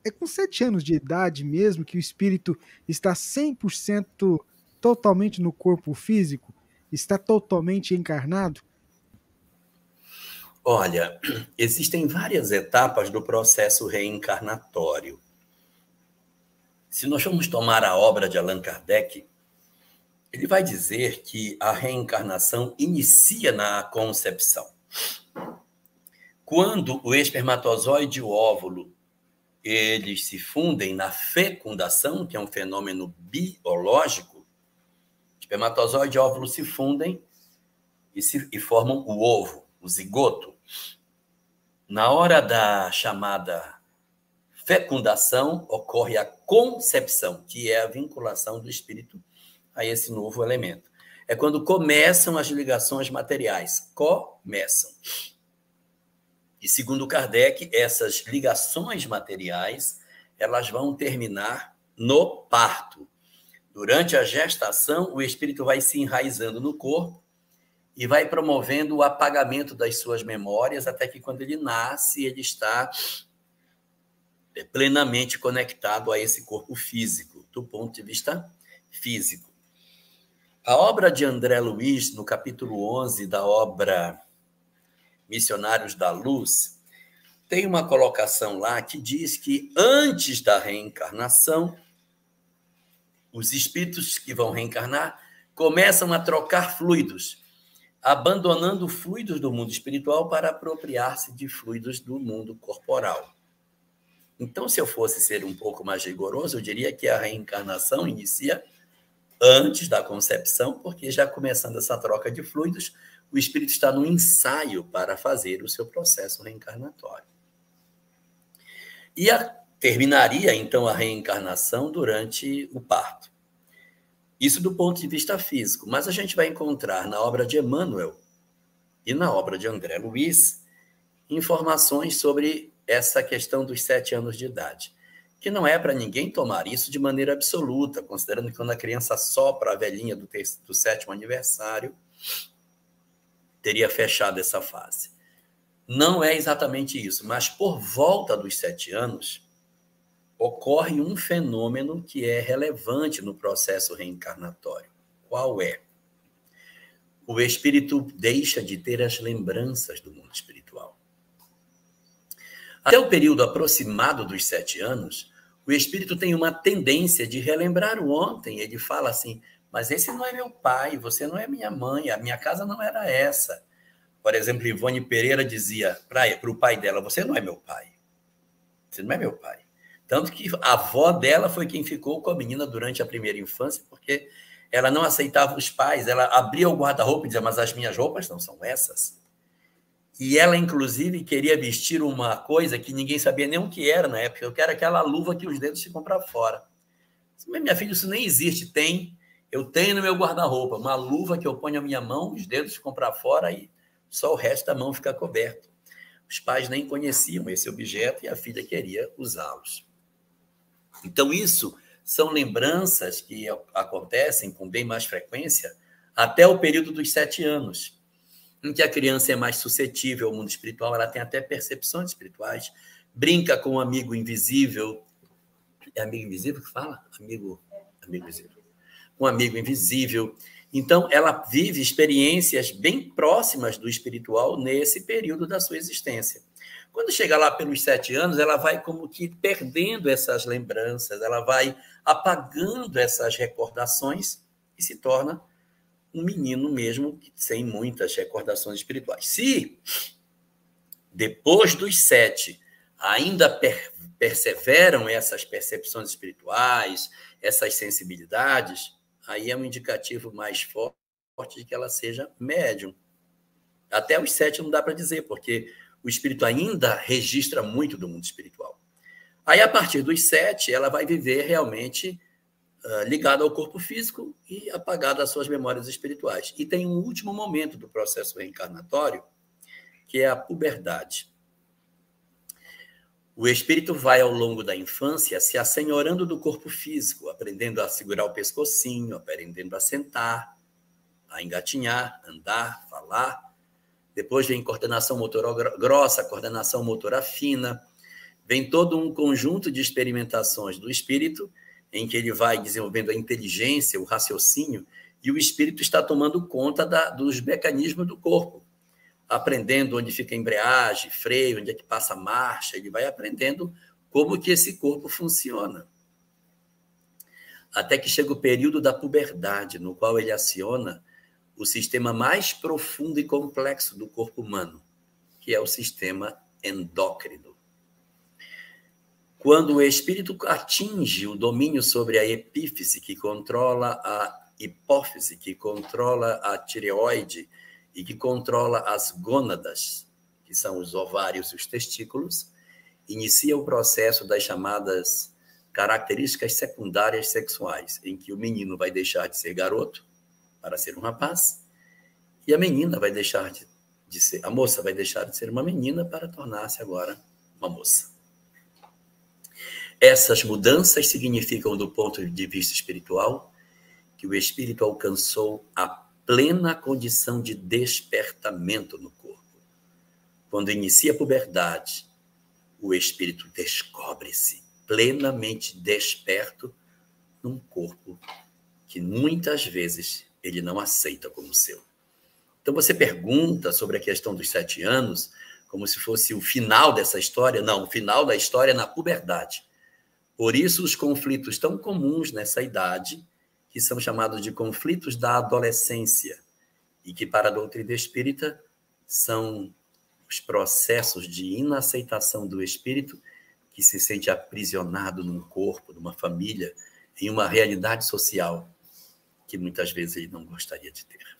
É com 7 anos de idade mesmo que o espírito está 100% totalmente no corpo físico? Está totalmente encarnado? Olha, existem várias etapas do processo reencarnatório. Se nós formos tomar a obra de Allan Kardec, ele vai dizer que a reencarnação inicia na concepção. Quando o espermatozoide e o óvulo eles se fundem na fecundação, que é um fenômeno biológico, espermatozoide e óvulo se fundem e formam o ovo, o zigoto. Na hora da chamada fecundação, ocorre a concepção, que é a vinculação do espírito a esse novo elemento. É quando começam as ligações materiais. Começam. E, segundo Kardec, essas ligações materiais, elas vão terminar no parto. Durante a gestação, o espírito vai se enraizando no corpo e vai promovendo o apagamento das suas memórias, até que, quando ele nasce, ele está plenamente conectado a esse corpo físico, do ponto de vista físico. A obra de André Luiz, no capítulo 11 da obra Missionários da Luz, tem uma colocação lá que diz que antes da reencarnação, os espíritos que vão reencarnar começam a trocar fluidos, abandonando fluidos do mundo espiritual para apropriar-se de fluidos do mundo corporal. Então, se eu fosse ser um pouco mais rigoroso, eu diria que a reencarnação inicia antes da concepção, porque já começando essa troca de fluidos, o espírito está no ensaio para fazer o seu processo reencarnatório. E terminaria, então, a reencarnação durante o parto. Isso do ponto de vista físico, mas a gente vai encontrar na obra de Emmanuel e na obra de André Luiz informações sobre essa questão dos 7 anos de idade, que não é para ninguém tomar isso de maneira absoluta, considerando que quando a criança sopra a velhinha do 7º aniversário, teria fechado essa fase. Não é exatamente isso, mas por volta dos 7 anos, ocorre um fenômeno que é relevante no processo reencarnatório. Qual é? O espírito deixa de ter as lembranças do mundo espiritual. Até o período aproximado dos 7 anos, o espírito tem uma tendência de relembrar o ontem. Ele fala assim, mas esse não é meu pai, você não é minha mãe, a minha casa não era essa. Por exemplo, Ivone Pereira dizia para o pai dela, você não é meu pai. Você não é meu pai. Tanto que a avó dela foi quem ficou com a menina durante a primeira infância, porque ela não aceitava os pais. Ela abria o guarda-roupa e dizia, mas as minhas roupas não são essas. E ela, inclusive, queria vestir uma coisa que ninguém sabia nem o que era na época. Eu quero aquela luva que os dedos ficam para fora. Mas, minha filha, isso nem existe. Tem. Eu tenho no meu guarda-roupa uma luva que eu ponho a minha mão, os dedos ficam para fora e só o resto da mão fica coberto. Os pais nem conheciam esse objeto e a filha queria usá-los. Então, isso são lembranças que acontecem com bem mais frequência até o período dos 7 anos, em que a criança é mais suscetível ao mundo espiritual, ela tem até percepções espirituais, brinca com um amigo invisível. É amigo invisível que fala? Amigo invisível. Um amigo invisível. Então, ela vive experiências bem próximas do espiritual nesse período da sua existência. Quando chega lá pelos 7 anos, ela vai como que perdendo essas lembranças, ela vai apagando essas recordações e se torna um menino mesmo sem muitas recordações espirituais. Se depois dos 7 ainda perseveram essas percepções espirituais, essas sensibilidades, aí é um indicativo mais forte de que ela seja médium. Até os 7 não dá para dizer, porque o espírito ainda registra muito do mundo espiritual. Aí, a partir dos 7, ela vai viver realmente ligada ao corpo físico e apagada às suas memórias espirituais. E tem um último momento do processo reencarnatório, que é a puberdade. O espírito vai, ao longo da infância, se assenhorando do corpo físico, aprendendo a segurar o pescocinho, aprendendo a sentar, a engatinhar, andar, falar. Depois vem coordenação motora grossa, coordenação motora fina, vem todo um conjunto de experimentações do espírito, em que ele vai desenvolvendo a inteligência, o raciocínio, e o espírito está tomando conta dos mecanismos do corpo, aprendendo onde fica a embreagem, freio, onde é que passa a marcha, ele vai aprendendo como que esse corpo funciona. Até que chega o período da puberdade, no qual ele aciona o sistema mais profundo e complexo do corpo humano, que é o sistema endócrino. Quando o espírito atinge o domínio sobre a epífise, que controla a hipófise, que controla a tireoide e que controla as gônadas, que são os ovários e os testículos, inicia o processo das chamadas características secundárias sexuais, em que o menino vai deixar de ser garoto para ser um rapaz, e a menina vai deixar de ser, a moça vai deixar de ser uma menina para tornar-se agora uma moça. Essas mudanças significam, do ponto de vista espiritual, que o espírito alcançou a plena condição de despertamento no corpo. Quando inicia a puberdade, o espírito descobre-se plenamente desperto num corpo que muitas vezes ele não aceita como seu. Então você pergunta sobre a questão dos 7 anos, como se fosse o final dessa história. Não, o final da história é na puberdade. Por isso os conflitos tão comuns nessa idade, que são chamados de conflitos da adolescência, e que para a doutrina espírita são os processos de inaceitação do espírito que se sente aprisionado num corpo, numa família, em uma realidade social que muitas vezes ele não gostaria de ter.